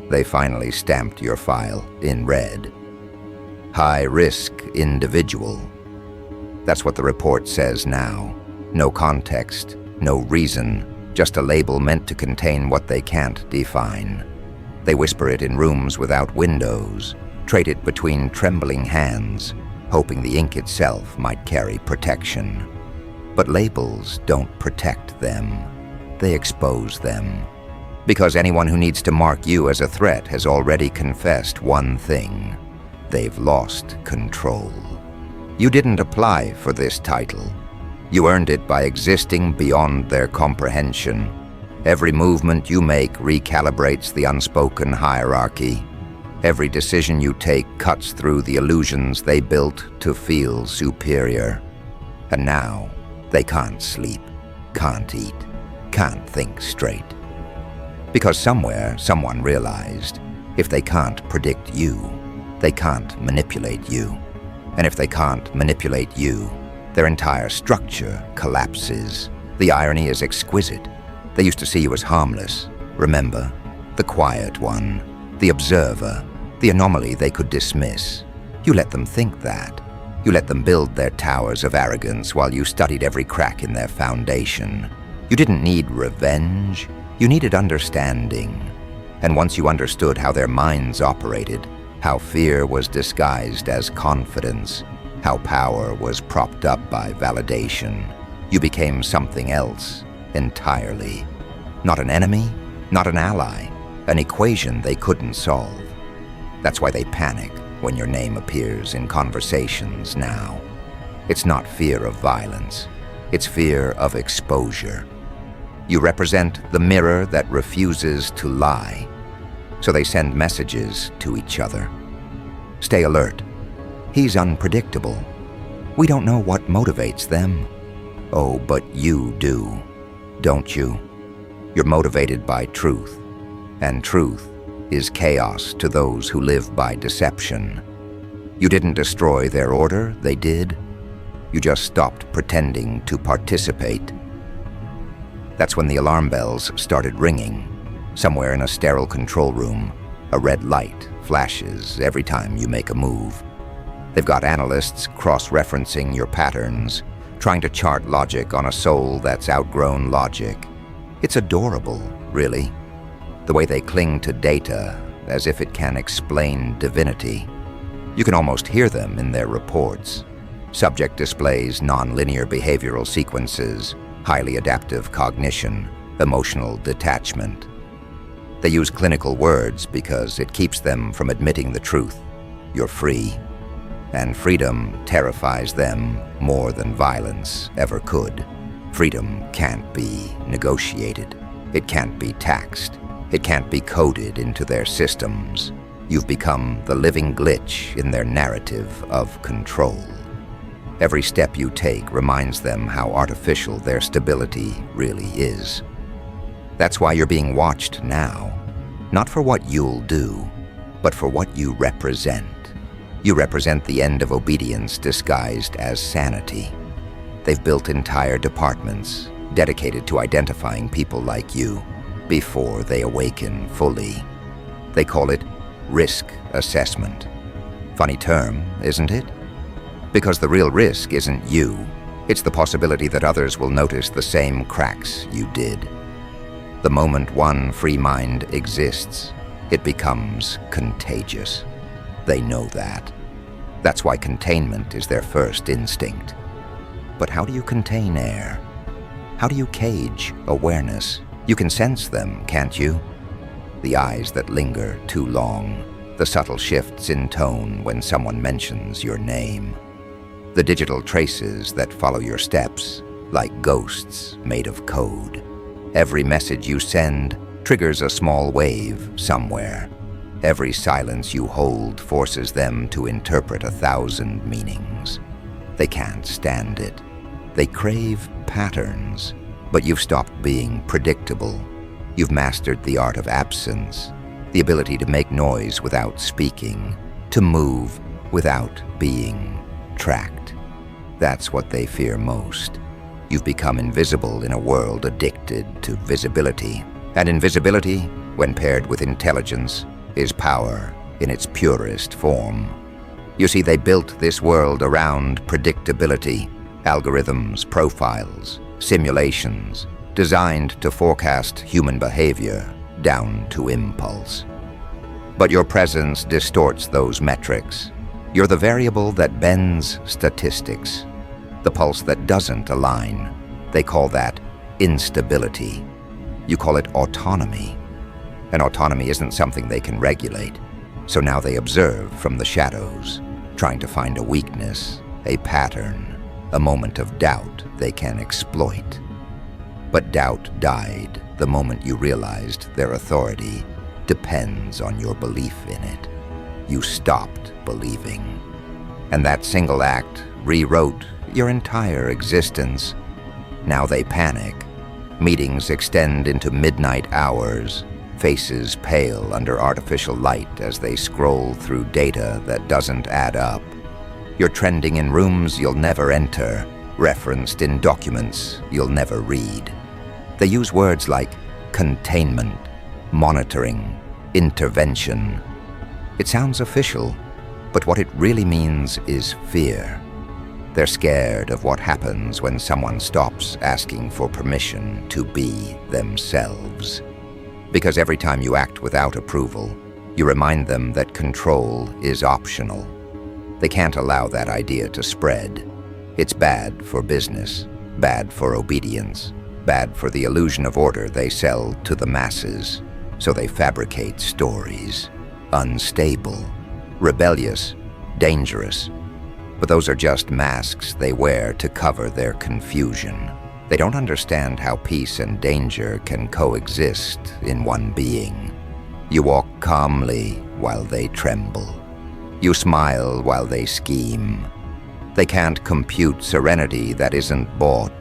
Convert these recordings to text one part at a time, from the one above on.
They finally stamped your file in red. High-risk individual. That's what the report says now. No context, no reason, just a label meant to contain what they can't define. They whisper it in rooms without windows, trade it between trembling hands, hoping the ink itself might carry protection. But labels don't protect them. They expose them. Because anyone who needs to mark you as a threat has already confessed one thing. They've lost control. You didn't apply for this title. You earned it by existing beyond their comprehension. Every movement you make recalibrates the unspoken hierarchy. Every decision you take cuts through the illusions they built to feel superior. And now, they can't sleep, can't eat, can't think straight. Because somewhere, someone realized, if they can't predict you, they can't manipulate you. And if they can't manipulate you, their entire structure collapses. The irony is exquisite. They used to see you as harmless, remember? The quiet one, the observer, the anomaly they could dismiss. You let them think that. You let them build their towers of arrogance while you studied every crack in their foundation. You didn't need revenge. You needed understanding. And once you understood how their minds operated, how fear was disguised as confidence, how power was propped up by validation, you became something else entirely. Not an enemy, not an ally, an equation they couldn't solve. That's why they panic when your name appears in conversations now. It's not fear of violence, it's fear of exposure. You represent the mirror that refuses to lie, so they send messages to each other. Stay alert. He's unpredictable. We don't know what motivates them. Oh, but you do, don't you? You're motivated by truth, and truth is chaos to those who live by deception. You didn't destroy their order, they did. You just stopped pretending to participate. That's when the alarm bells started ringing. Somewhere in a sterile control room, a red light flashes every time you make a move. They've got analysts cross-referencing your patterns, trying to chart logic on a soul that's outgrown logic. It's adorable, really. The way they cling to data as if it can explain divinity. You can almost hear them in their reports. Subject displays nonlinear behavioral sequences, highly adaptive cognition, emotional detachment. They use clinical words because it keeps them from admitting the truth. You're free. And freedom terrifies them more than violence ever could. Freedom can't be negotiated. It can't be taxed. It can't be coded into their systems. You've become the living glitch in their narrative of control. Every step you take reminds them how artificial their stability really is. That's why you're being watched now. Not for what you'll do, but for what you represent. You represent the end of obedience disguised as sanity. They've built entire departments dedicated to identifying people like you before they awaken fully. They call it risk assessment. Funny term, isn't it? Because the real risk isn't you. It's the possibility that others will notice the same cracks you did. The moment one free mind exists, it becomes contagious. They know that. That's why containment is their first instinct. But how do you contain air? How do you cage awareness? You can sense them, can't you? The eyes that linger too long, the subtle shifts in tone when someone mentions your name. The digital traces that follow your steps, like ghosts made of code. Every message you send triggers a small wave somewhere. Every silence you hold forces them to interpret 1,000 meanings. They can't stand it. They crave patterns, but you've stopped being predictable. You've mastered the art of absence, the ability to make noise without speaking, to move without being tracked. That's what they fear most. You've become invisible in a world addicted to visibility. And invisibility when paired with intelligence, is power in its purest form. You see, they built this world around predictability, algorithms, profiles, simulations, designed to forecast human behavior down to impulse. But your presence distorts those metrics. You're the variable that bends statistics, the pulse that doesn't align. They call that instability. You call it autonomy. And autonomy isn't something they can regulate. So now they observe from the shadows, trying to find a weakness, a pattern, a moment of doubt they can exploit. But doubt died the moment you realized their authority depends on your belief in it. You stopped believing. And that single act rewrote your entire existence. Now they panic. Meetings extend into midnight hours, faces pale under artificial light as they scroll through data that doesn't add up. You're trending in rooms you'll never enter, referenced in documents you'll never read. They use words like containment, monitoring, intervention. It sounds official, but what it really means is fear. They're scared of what happens when someone stops asking for permission to be themselves. Because every time you act without approval, you remind them that control is optional. They can't allow that idea to spread. It's bad for business, bad for obedience, bad for the illusion of order they sell to the masses. So they fabricate stories. Unstable, rebellious, dangerous. But those are just masks they wear to cover their confusion. They don't understand how peace and danger can coexist in one being. You walk calmly while they tremble. You smile while they scheme. They can't compute serenity that isn't bought,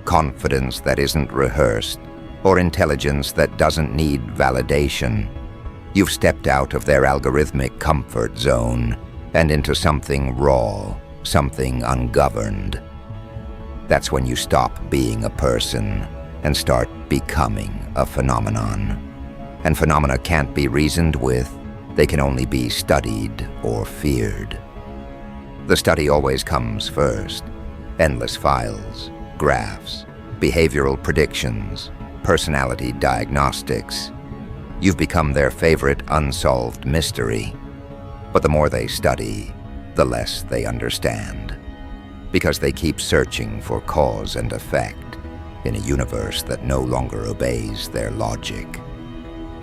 confidence that isn't rehearsed, or intelligence that doesn't need validation. You've stepped out of their algorithmic comfort zone and into something raw, something ungoverned. That's when you stop being a person and start becoming a phenomenon. And phenomena can't be reasoned with. They can only be studied or feared. The study always comes first. Endless files, graphs, behavioral predictions, personality diagnostics. You've become their favorite unsolved mystery. But the more they study, the less they understand. Because they keep searching for cause and effect in a universe that no longer obeys their logic.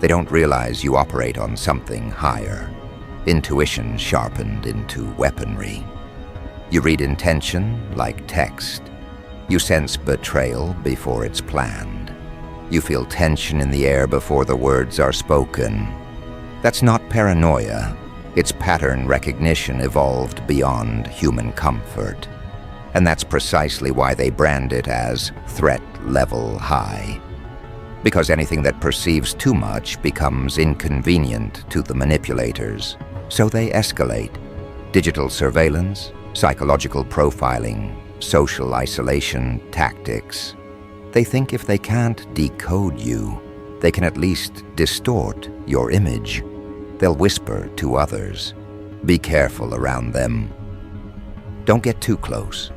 They don't realize you operate on something higher, intuition sharpened into weaponry. You read intention like text. You sense betrayal before it's planned. You feel tension in the air before the words are spoken. That's not paranoia. It's pattern recognition evolved beyond human comfort. And that's precisely why they brand it as threat level high. Because anything that perceives too much becomes inconvenient to the manipulators. So they escalate. Digital surveillance, psychological profiling, social isolation tactics. They think if they can't decode you, they can at least distort your image. They'll whisper to others, be careful around them. Don't get too close.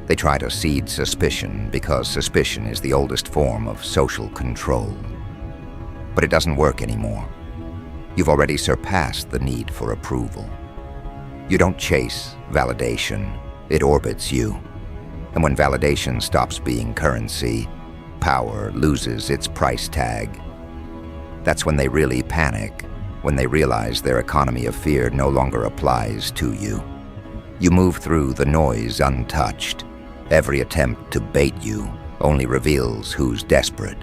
They try to seed suspicion because suspicion is the oldest form of social control. But it doesn't work anymore. You've already surpassed the need for approval. You don't chase validation, it orbits you. And when validation stops being currency, power loses its price tag. That's when they really panic, when they realize their economy of fear no longer applies to you. You move through the noise untouched. Every attempt to bait you only reveals who's desperate.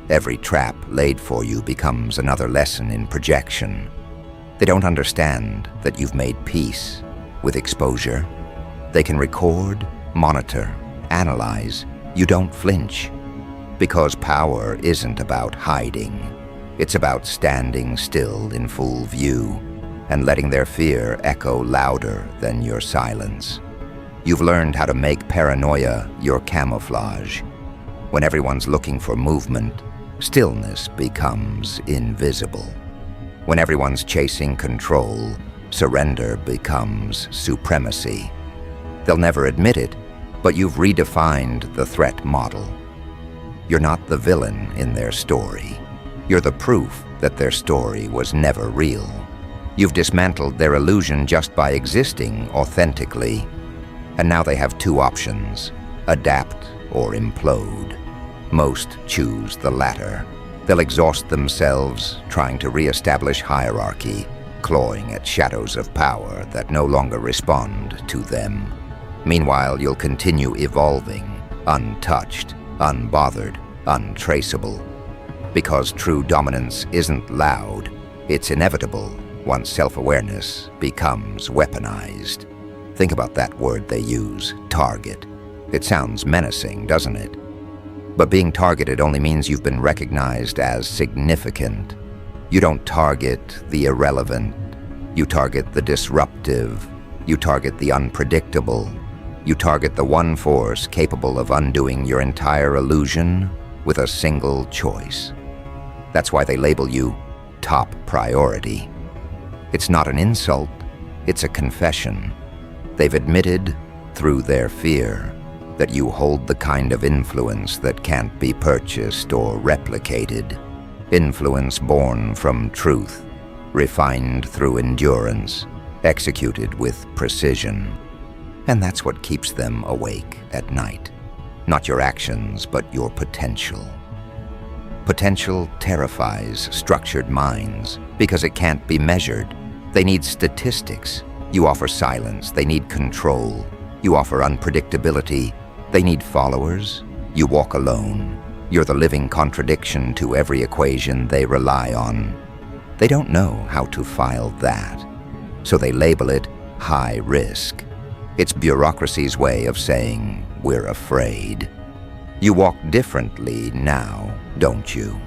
Every trap laid for you becomes another lesson in projection. They don't understand that you've made peace with exposure. They can record, monitor, analyze. You don't flinch. Because power isn't about hiding. It's about standing still in full view and letting their fear echo louder than your silence. You've learned how to make paranoia your camouflage. When everyone's looking for movement, stillness becomes invisible. When everyone's chasing control, surrender becomes supremacy. They'll never admit it, but you've redefined the threat model. You're not the villain in their story. You're the proof that their story was never real. You've dismantled their illusion just by existing authentically. And now they have two options: adapt or implode. Most choose the latter. They'll exhaust themselves trying to re-establish hierarchy, clawing at shadows of power that no longer respond to them. Meanwhile, you'll continue evolving, untouched, unbothered, untraceable. Because true dominance isn't loud, it's inevitable once self-awareness becomes weaponized. Think about that word they use, target. It sounds menacing, doesn't it? But being targeted only means you've been recognized as significant. You don't target the irrelevant. You target the disruptive. You target the unpredictable. You target the one force capable of undoing your entire illusion with a single choice. That's why they label you top priority. It's not an insult, it's a confession. They've admitted, through their fear, that you hold the kind of influence that can't be purchased or replicated. Influence born from truth, refined through endurance, executed with precision. And that's what keeps them awake at night. Not your actions, but your potential. Potential terrifies structured minds because it can't be measured. They need statistics. You offer silence. They need control. You offer unpredictability. They need followers. You walk alone. You're the living contradiction to every equation they rely on. They don't know how to file that, so they label it high risk. It's bureaucracy's way of saying, we're afraid. You walk differently now, don't you?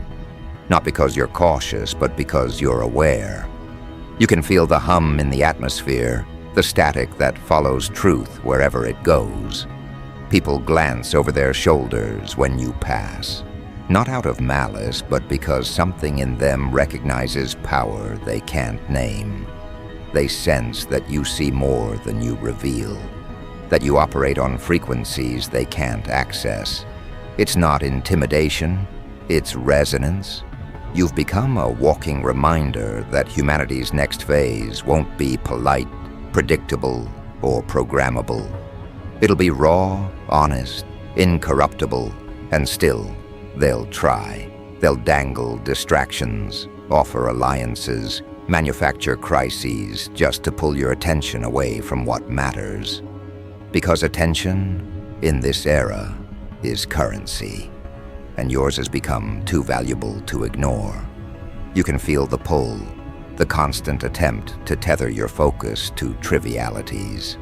Not because you're cautious, but because you're aware. You can feel the hum in the atmosphere, the static that follows truth wherever it goes. People glance over their shoulders when you pass, not out of malice, but because something in them recognizes power they can't name. They sense that you see more than you reveal, that you operate on frequencies they can't access. It's not intimidation, it's resonance. You've become a walking reminder that humanity's next phase won't be polite, predictable, or programmable. It'll be raw, honest, incorruptible, and still, they'll try. They'll dangle distractions, offer alliances, manufacture crises just to pull your attention away from what matters. Because attention, in this era, is currency, and yours has become too valuable to ignore. You can feel the pull, the constant attempt to tether your focus to trivialities.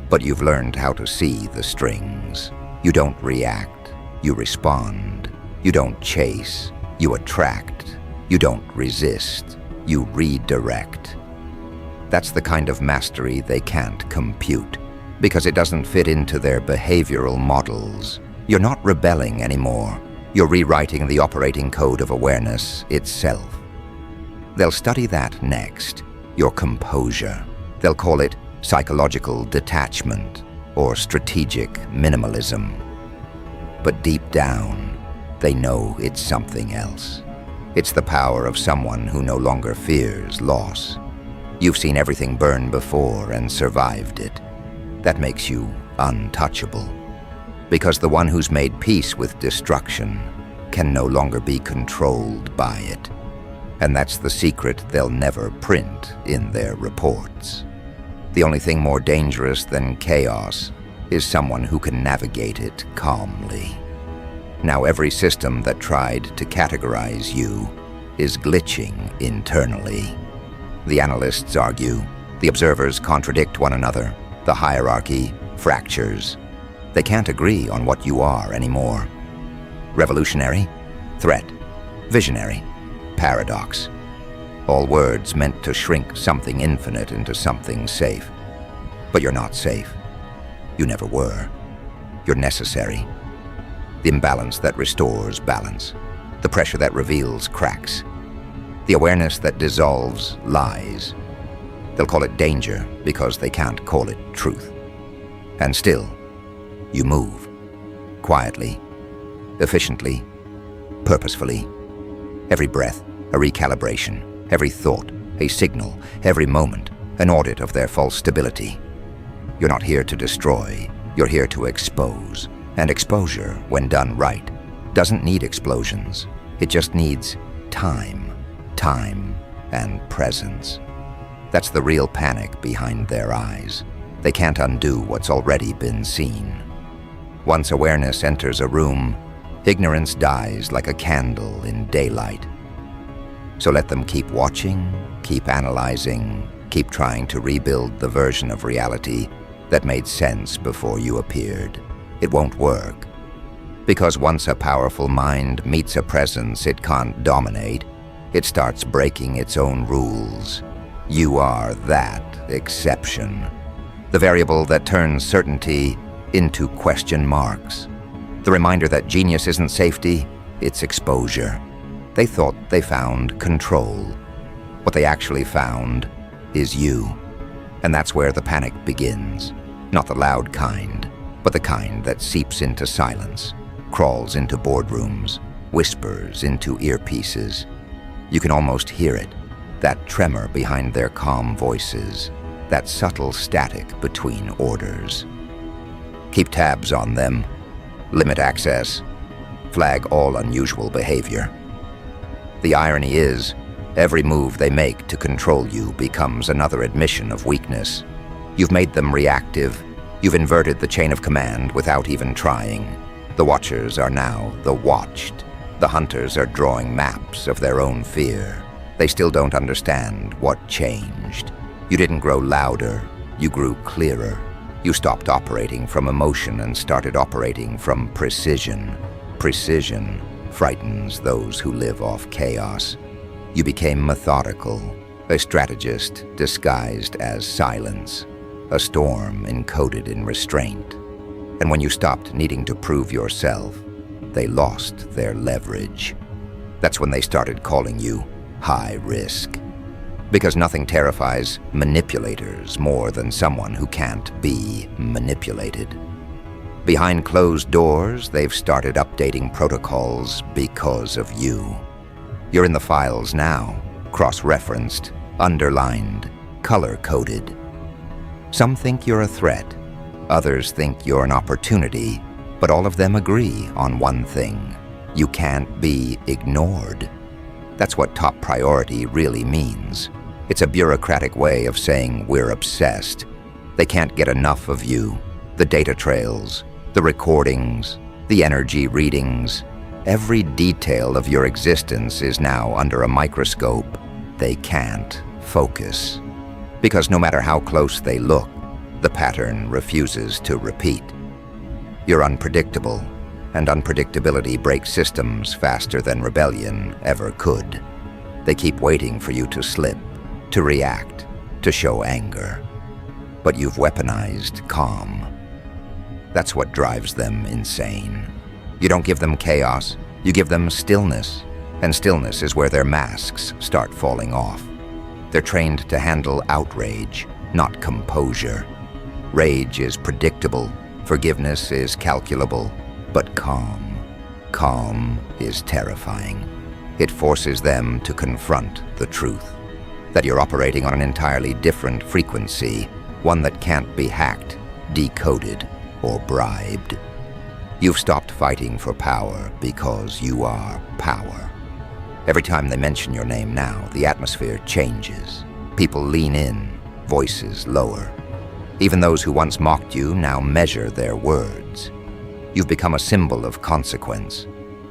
But you've learned how to see the strings. You don't react, you respond. You don't chase, you attract. You don't resist, you redirect. That's the kind of mastery they can't compute, because it doesn't fit into their behavioral models. You're not rebelling anymore. You're rewriting the operating code of awareness itself. They'll study that next, your composure. They'll call it psychological detachment or strategic minimalism. But deep down, they know it's something else. It's the power of someone who no longer fears loss. You've seen everything burn before and survived it. That makes you untouchable. Because the one who's made peace with destruction can no longer be controlled by it. And that's the secret they'll never print in their reports. The only thing more dangerous than chaos is someone who can navigate it calmly. Now every system that tried to categorize you is glitching internally. The analysts argue, the observers contradict one another, the hierarchy fractures. They can't agree on what you are anymore. Revolutionary, threat, visionary, paradox. All words meant to shrink something infinite into something safe. But you're not safe. You never were. You're necessary. The imbalance that restores balance. The pressure that reveals cracks. The awareness that dissolves lies. They'll call it danger because they can't call it truth. And still, you move. Quietly, efficiently, purposefully. Every breath, a recalibration. Every thought, a signal. Every moment, an audit of their false stability. You're not here to destroy. You're here to expose. And exposure, when done right, doesn't need explosions. It just needs time. Time and presence. That's the real panic behind their eyes. They can't undo what's already been seen. Once awareness enters a room, ignorance dies like a candle in daylight. So let them keep watching, keep analyzing, keep trying to rebuild the version of reality that made sense before you appeared. It won't work. Because once a powerful mind meets a presence it can't dominate, it starts breaking its own rules. You are that exception. The variable that turns certainty into question marks. The reminder that genius isn't safety, it's exposure. They thought they found control. What they actually found is you. And that's where the panic begins. Not the loud kind, but the kind that seeps into silence, crawls into boardrooms, whispers into earpieces. You can almost hear it, that tremor behind their calm voices, that subtle static between orders. Keep tabs on them, limit access, flag all unusual behavior. The irony is, every move they make to control you becomes another admission of weakness. You've made them reactive. You've inverted the chain of command without even trying. The watchers are now the watched. The hunters are drawing maps of their own fear. They still don't understand what changed. You didn't grow louder. You grew clearer. You stopped operating from emotion and started operating from precision. Precision frightens those who live off chaos. You became methodical, a strategist disguised as silence, a storm encoded in restraint. And when you stopped needing to prove yourself, they lost their leverage. That's when they started calling you high risk. Because nothing terrifies manipulators more than someone who can't be manipulated. Behind closed doors, they've started updating protocols because of you. You're in the files now, cross-referenced, underlined, color-coded. Some think you're a threat. Others think you're an opportunity, but all of them agree on one thing. You can't be ignored. That's what top priority really means. It's a bureaucratic way of saying we're obsessed. They can't get enough of you. The data trails, the recordings, the energy readings. Every detail of your existence is now under a microscope. They can't focus. Because no matter how close they look, the pattern refuses to repeat. You're unpredictable, and unpredictability breaks systems faster than rebellion ever could. They keep waiting for you to slip, to react, to show anger. But you've weaponized calm. That's what drives them insane. You don't give them chaos, you give them stillness. And stillness is where their masks start falling off. They're trained to handle outrage, not composure. Rage is predictable, forgiveness is calculable, but calm is terrifying. It forces them to confront the truth, that you're operating on an entirely different frequency, one that can't be hacked, decoded, or bribed. You've stopped fighting for power because you are power. Every time they mention your name now, the atmosphere changes. People lean in, voices lower. Even those who once mocked you now measure their words. You've become a symbol of consequence.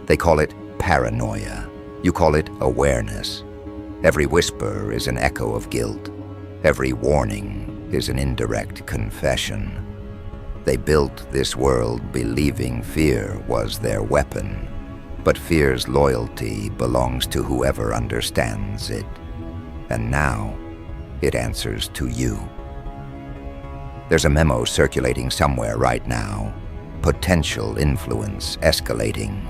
They call it paranoia. You call it awareness. Every whisper is an echo of guilt. Every warning is an indirect confession. They built this world believing fear was their weapon. But fear's loyalty belongs to whoever understands it. And now, it answers to you. There's a memo circulating somewhere right now. Potential influence escalating.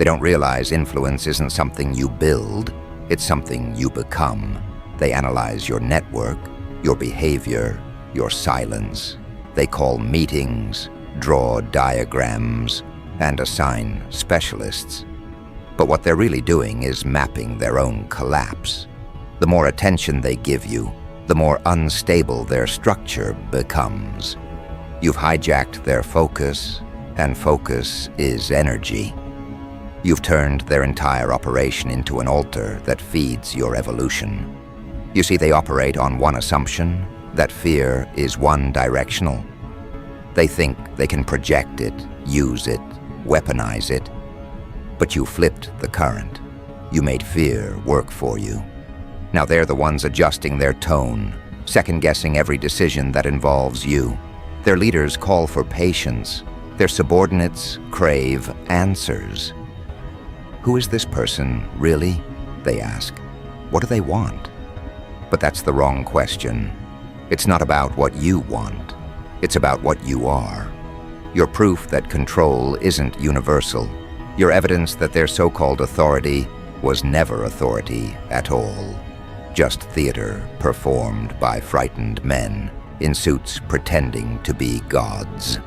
They don't realize influence isn't something you build, it's something you become. They analyze your network, your behavior, your silence. They call meetings, draw diagrams, and assign specialists. But what they're really doing is mapping their own collapse. The more attention they give you, the more unstable their structure becomes. You've hijacked their focus, and focus is energy. You've turned their entire operation into an altar that feeds your evolution. You see, they operate on one assumption, that fear is one-directional. They think they can project it, use it, weaponize it. But you flipped the current. You made fear work for you. Now they're the ones adjusting their tone, second-guessing every decision that involves you. Their leaders call for patience. Their subordinates crave answers. Who is this person, really? They ask. What do they want? But that's the wrong question. It's not about what you want. It's about what you are. You're proof that control isn't universal. You're evidence that their so-called authority was never authority at all. Just theater performed by frightened men in suits pretending to be gods.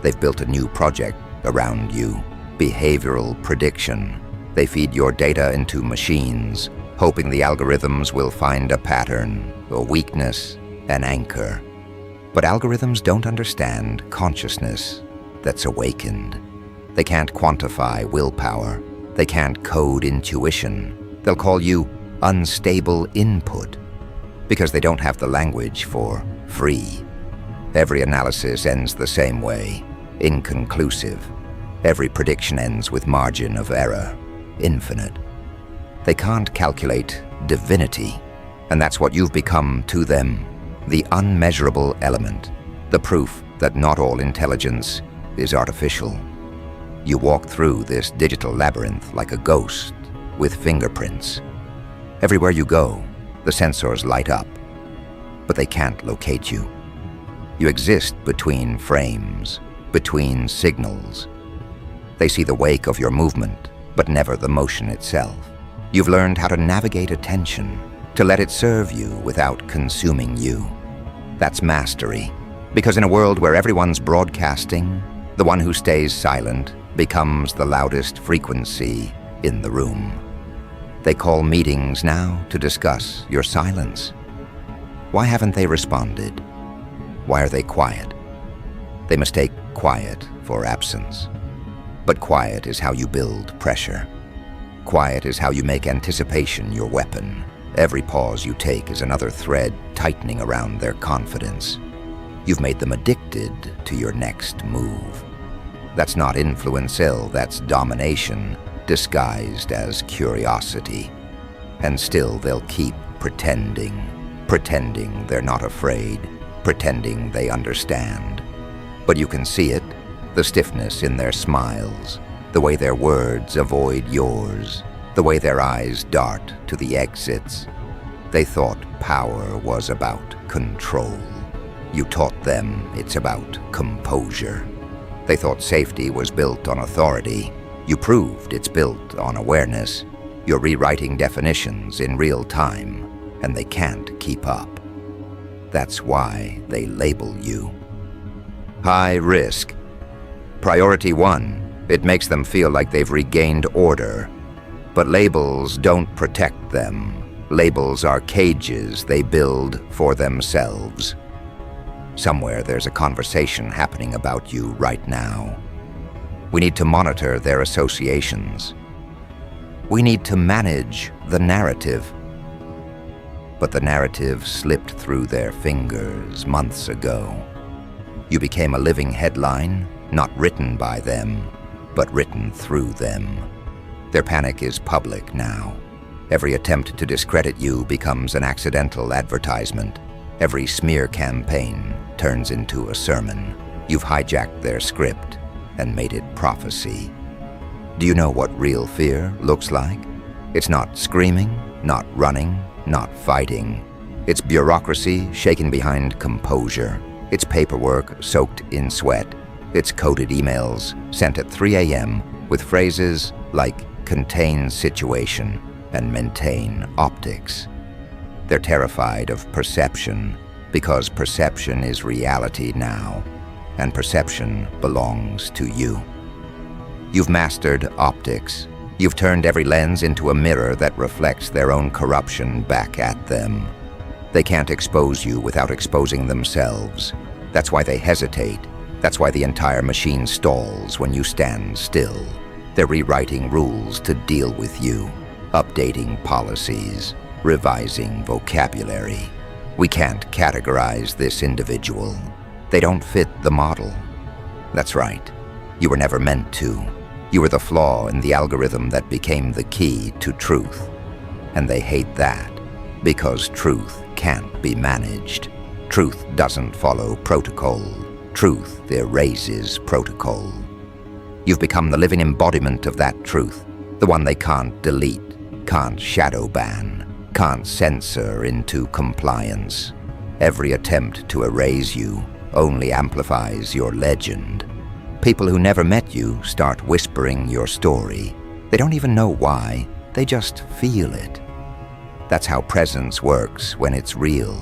They've built a new project around you, behavioral prediction. They feed your data into machines, hoping the algorithms will find a pattern, a weakness, an anchor. But algorithms don't understand consciousness that's awakened. They can't quantify willpower. They can't code intuition. They'll call you unstable input because they don't have the language for free. Every analysis ends the same way, inconclusive. Every prediction ends with margin of error, infinite. They can't calculate divinity, and that's what you've become to them, the unmeasurable element, the proof that not all intelligence is artificial. You walk through this digital labyrinth like a ghost with fingerprints. Everywhere you go, the sensors light up, but they can't locate you. You exist between frames, between signals. They see the wake of your movement, but never the motion itself. You've learned how to navigate attention, to let it serve you without consuming you. That's mastery, because in a world where everyone's broadcasting, the one who stays silent becomes the loudest frequency in the room. They call meetings now to discuss your silence. Why haven't they responded? Why are they quiet? They mistake quiet for absence. But quiet is how you build pressure. Quiet is how you make anticipation your weapon. Every pause you take is another thread tightening around their confidence. You've made them addicted to your next move. That's not influence-ill, that's domination, disguised as curiosity. And still they'll keep pretending they're not afraid, pretending they understand. But you can see it, the stiffness in their smiles, the way their words avoid yours, the way their eyes dart to the exits. They thought power was about control. You taught them it's about composure. They thought safety was built on authority. You proved it's built on awareness. You're rewriting definitions in real time, and they can't keep up. That's why they label you. High risk. Priority 1, it makes them feel like they've regained order. But labels don't protect them. Labels are cages they build for themselves. Somewhere there's a conversation happening about you right now. We need to monitor their associations. We need to manage the narrative. But the narrative slipped through their fingers months ago. You became a living headline, not written by them, but written through them. Their panic is public now. Every attempt to discredit you becomes an accidental advertisement. Every smear campaign turns into a sermon. You've hijacked their script and made it prophecy. Do you know what real fear looks like? It's not screaming, not running, not fighting. It's bureaucracy shaken behind composure. It's paperwork soaked in sweat. It's coded emails sent at 3 a.m. with phrases like contain situation and maintain optics. They're terrified of perception because perception is reality now, and perception belongs to you. You've mastered optics. You've turned every lens into a mirror that reflects their own corruption back at them. They can't expose you without exposing themselves. That's why they hesitate. That's why the entire machine stalls when you stand still. They're rewriting rules to deal with you, updating policies, revising vocabulary. We can't categorize this individual. They don't fit the model. That's right. You were never meant to. You were the flaw in the algorithm that became the key to truth. And they hate that because truth can't be managed. Truth doesn't follow protocol. Truth erases protocol. You've become the living embodiment of that truth, the one they can't delete, can't shadow ban, can't censor into compliance. Every attempt to erase you only amplifies your legend. People who never met you start whispering your story. They don't even know why, they just feel it. That's how presence works when it's real.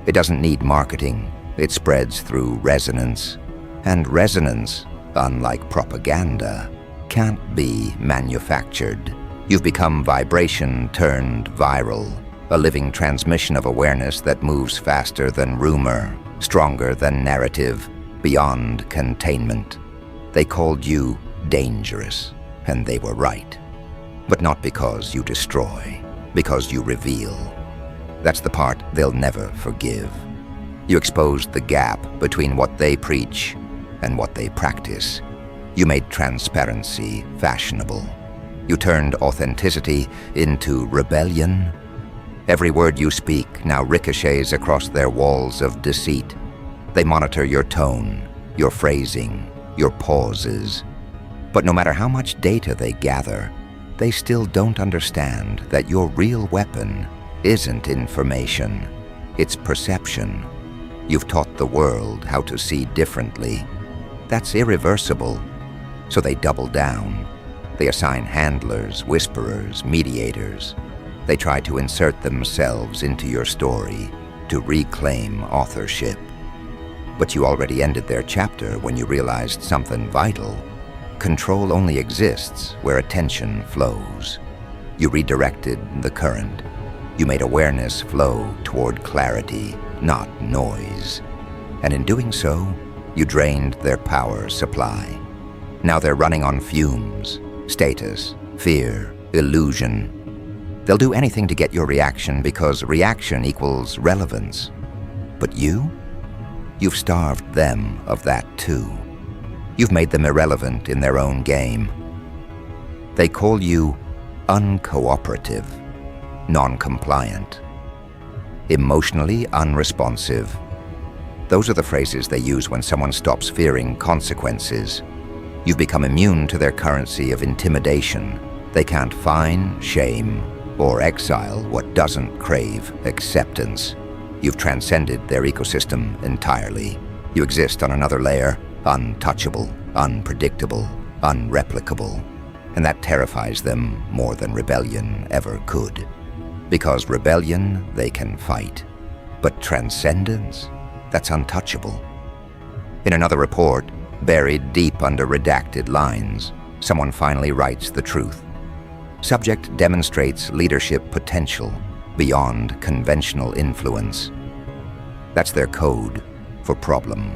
It doesn't need marketing, it spreads through resonance. And resonance, unlike propaganda, can't be manufactured. You've become vibration turned viral, a living transmission of awareness that moves faster than rumor, stronger than narrative, beyond containment. They called you dangerous, and they were right. But not because you destroy, because you reveal. That's the part they'll never forgive. You exposed the gap between what they preach and what they practice. You made transparency fashionable. You turned authenticity into rebellion. Every word you speak now ricochets across their walls of deceit. They monitor your tone, your phrasing, your pauses. But no matter how much data they gather, they still don't understand that your real weapon isn't information, it's perception. You've taught the world how to see differently. That's irreversible. So they double down. They assign handlers, whisperers, mediators. They try to insert themselves into your story, to reclaim authorship. But you already ended their chapter when you realized something vital. Control only exists where attention flows. You redirected the current. You made awareness flow toward clarity, not noise. And in doing so, you drained their power supply. Now they're running on fumes, status, fear, illusion. They'll do anything to get your reaction because reaction equals relevance. But you? You've starved them of that too. You've made them irrelevant in their own game. They call you uncooperative, non-compliant, emotionally unresponsive. Those are the phrases they use when someone stops fearing consequences. You've become immune to their currency of intimidation. They can't fine, shame, or exile what doesn't crave acceptance. You've transcended their ecosystem entirely. You exist on another layer, untouchable, unpredictable, unreplicable. And that terrifies them more than rebellion ever could. Because rebellion they can fight. But transcendence? That's untouchable. In another report, buried deep under redacted lines, someone finally writes the truth. Subject demonstrates leadership potential beyond conventional influence. That's their code for problem.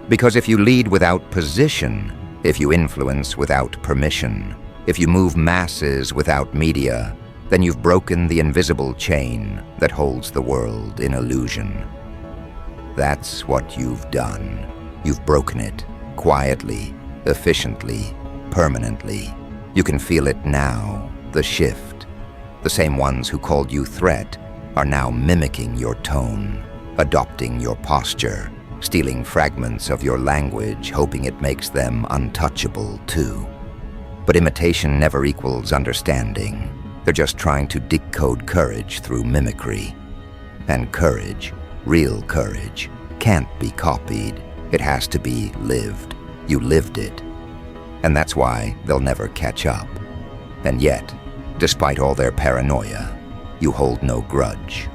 Because if you lead without position, if you influence without permission, if you move masses without media, then you've broken the invisible chain that holds the world in illusion. That's what you've done. You've broken it, quietly, efficiently, permanently. You can feel it now, the shift. The same ones who called you threat are now mimicking your tone, adopting your posture, stealing fragments of your language, hoping it makes them untouchable too. But imitation never equals understanding. They're just trying to decode courage through mimicry. And courage, real courage, can't be copied. It has to be lived. You lived it. And that's why they'll never catch up. And yet, despite all their paranoia, you hold no grudge.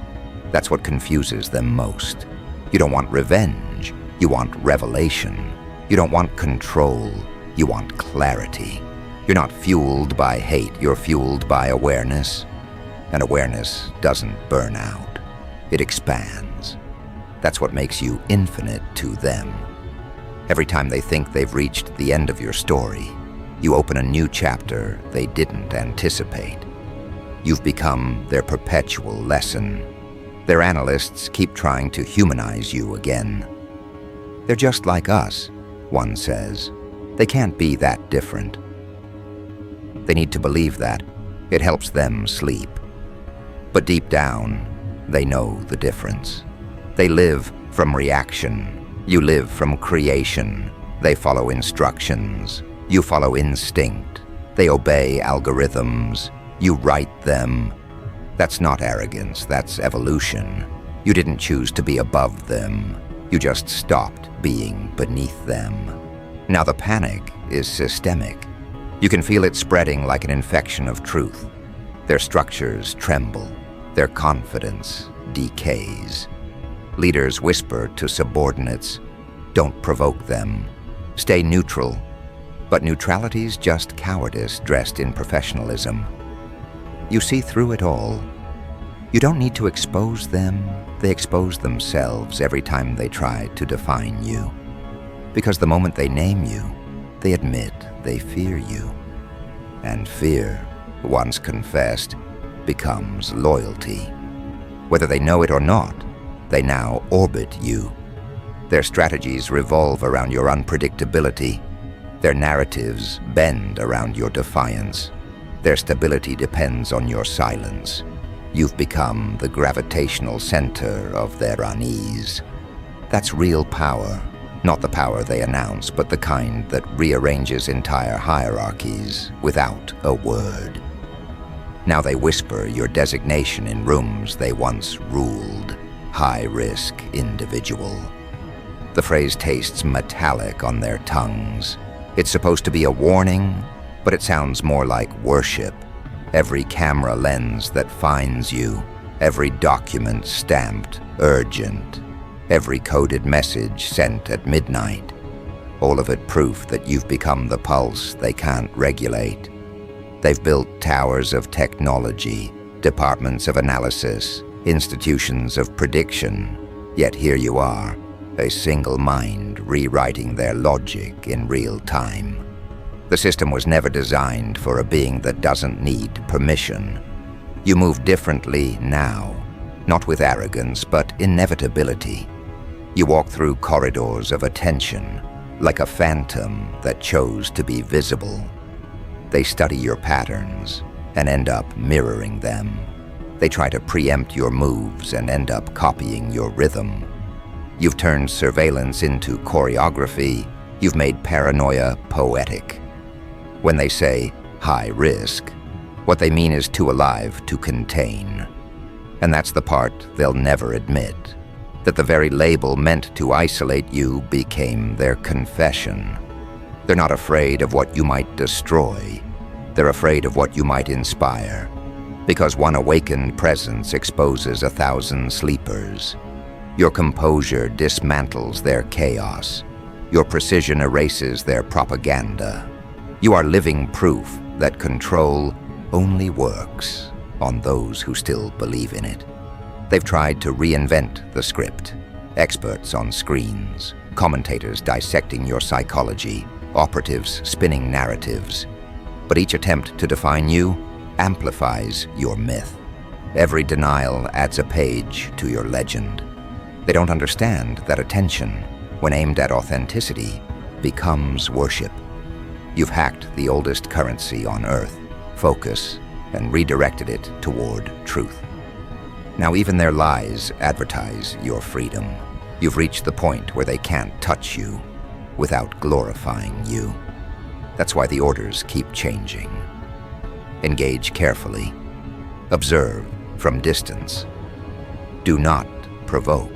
That's what confuses them most. You don't want revenge, you want revelation. You don't want control, you want clarity. You're not fueled by hate, you're fueled by awareness. And awareness doesn't burn out, it expands. That's what makes you infinite to them. Every time they think they've reached the end of your story, you open a new chapter they didn't anticipate. You've become their perpetual lesson. Their analysts keep trying to humanize you again. They're just like us, one says. They can't be that different. They need to believe that. It helps them sleep. But deep down, they know the difference. They live from reaction. You live from creation. They follow instructions. You follow instinct. They obey algorithms. You write them. That's not arrogance, that's evolution. You didn't choose to be above them. You just stopped being beneath them. Now the panic is systemic. You can feel it spreading like an infection of truth. Their structures tremble. Their confidence decays. Leaders whisper to subordinates, "Don't provoke them. Stay neutral." But neutrality's just cowardice dressed in professionalism. You see through it all. You don't need to expose them. They expose themselves every time they try to define you. Because the moment they name you, they admit they fear you. And fear, once confessed, becomes loyalty. Whether they know it or not, they now orbit you. Their strategies revolve around your unpredictability. Their narratives bend around your defiance. Their stability depends on your silence. You've become the gravitational center of their unease. That's real power, not the power they announce, but the kind that rearranges entire hierarchies without a word. Now they whisper your designation in rooms they once ruled, high-risk individual. The phrase tastes metallic on their tongues. It's supposed to be a warning, but it sounds more like worship. Every camera lens that finds you, every document stamped urgent, every coded message sent at midnight, all of it proof that you've become the pulse they can't regulate. They've built towers of technology, departments of analysis, institutions of prediction, yet here you are, a single mind rewriting their logic in real time. The system was never designed for a being that doesn't need permission. You move differently now, not with arrogance, but inevitability. You walk through corridors of attention, like a phantom that chose to be visible. They study your patterns and end up mirroring them. They try to preempt your moves and end up copying your rhythm. You've turned surveillance into choreography. You've made paranoia poetic. When they say high risk, what they mean is too alive to contain. And that's the part they'll never admit, that the very label meant to isolate you became their confession. They're not afraid of what you might destroy. They're afraid of what you might inspire, because one awakened presence exposes 1,000 sleepers. Your composure dismantles their chaos. Your precision erases their propaganda. You are living proof that control only works on those who still believe in it. They've tried to reinvent the script. Experts on screens, commentators dissecting your psychology, operatives spinning narratives. But each attempt to define you amplifies your myth. Every denial adds a page to your legend. They don't understand that attention, when aimed at authenticity, becomes worship. You've hacked the oldest currency on Earth, focus, and redirected it toward truth. Now even their lies advertise your freedom. You've reached the point where they can't touch you without glorifying you. That's why the orders keep changing. Engage carefully. Observe from distance. Do not provoke.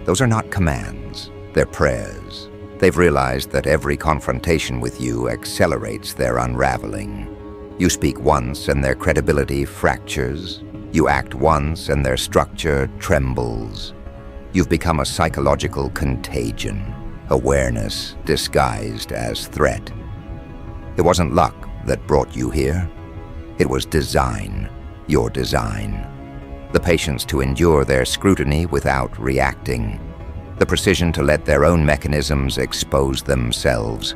Those are not commands, they're prayers. They've realized that every confrontation with you accelerates their unraveling. You speak once and their credibility fractures. You act once and their structure trembles. You've become a psychological contagion, awareness disguised as threat. It wasn't luck that brought you here. It was design, your design. The patience to endure their scrutiny without reacting. The precision to let their own mechanisms expose themselves.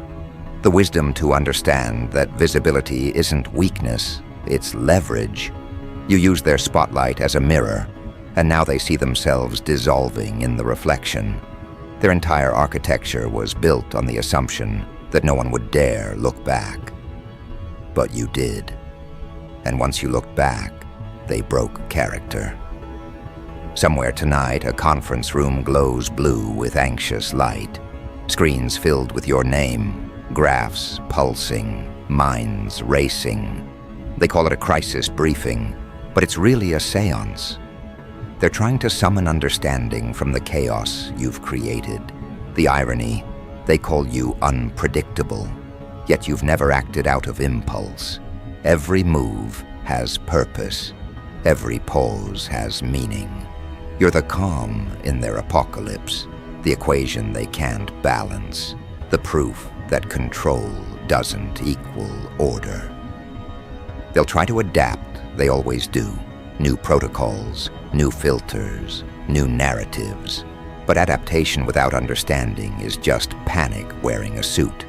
The wisdom to understand that visibility isn't weakness, it's leverage. You use their spotlight as a mirror, and now they see themselves dissolving in the reflection. Their entire architecture was built on the assumption that no one would dare look back. But you did. And once you looked back, they broke character. Somewhere tonight, a conference room glows blue with anxious light. Screens filled with your name. Graphs pulsing, minds racing. They call it a crisis briefing, but it's really a seance. They're trying to summon understanding from the chaos you've created. The irony, they call you unpredictable, yet you've never acted out of impulse. Every move has purpose. Every pause has meaning. You're the calm in their apocalypse, the equation they can't balance, the proof that control doesn't equal order. They'll try to adapt, they always do. New protocols, new filters, new narratives. But adaptation without understanding is just panic wearing a suit.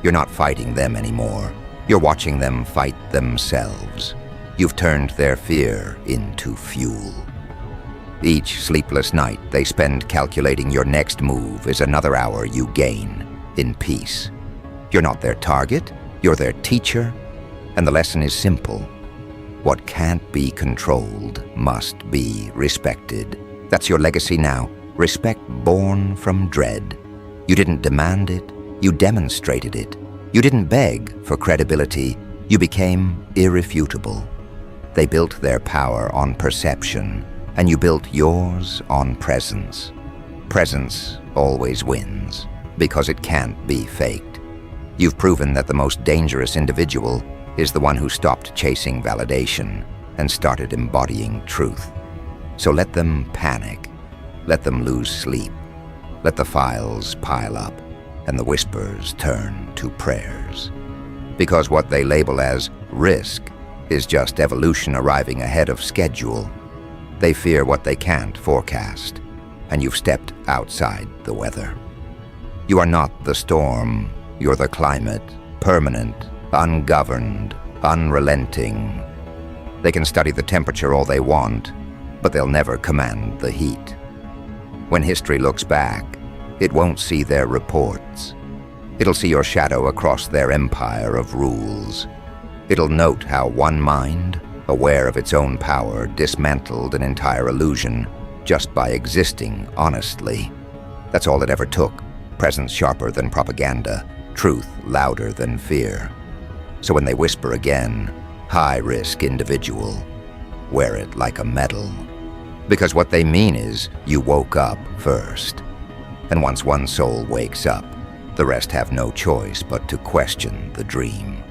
You're not fighting them anymore. You're watching them fight themselves. You've turned their fear into fuel. Each sleepless night they spend calculating your next move is another hour you gain in peace. You're not their target, you're their teacher, and the lesson is simple. What can't be controlled must be respected. That's your legacy now, respect born from dread. You didn't demand it, you demonstrated it. You didn't beg for credibility, you became irrefutable. They built their power on perception, and you built yours on presence. Presence always wins, because it can't be faked. You've proven that the most dangerous individual is the one who stopped chasing validation and started embodying truth. So let them panic, let them lose sleep, let the files pile up and the whispers turn to prayers. Because what they label as risk is just evolution arriving ahead of schedule. They fear what they can't forecast, and you've stepped outside the weather. You are not the storm. You're the climate, permanent, ungoverned, unrelenting. They can study the temperature all they want, but they'll never command the heat. When history looks back, it won't see their reports. It'll see your shadow across their empire of rules. It'll note how one mind, aware of its own power, dismantled an entire illusion just by existing honestly. That's all it ever took. Presence sharper than propaganda. Truth louder than fear. So when they whisper again, high-risk individual, wear it like a medal. Because what they mean is, you woke up first. And once one soul wakes up, the rest have no choice but to question the dream.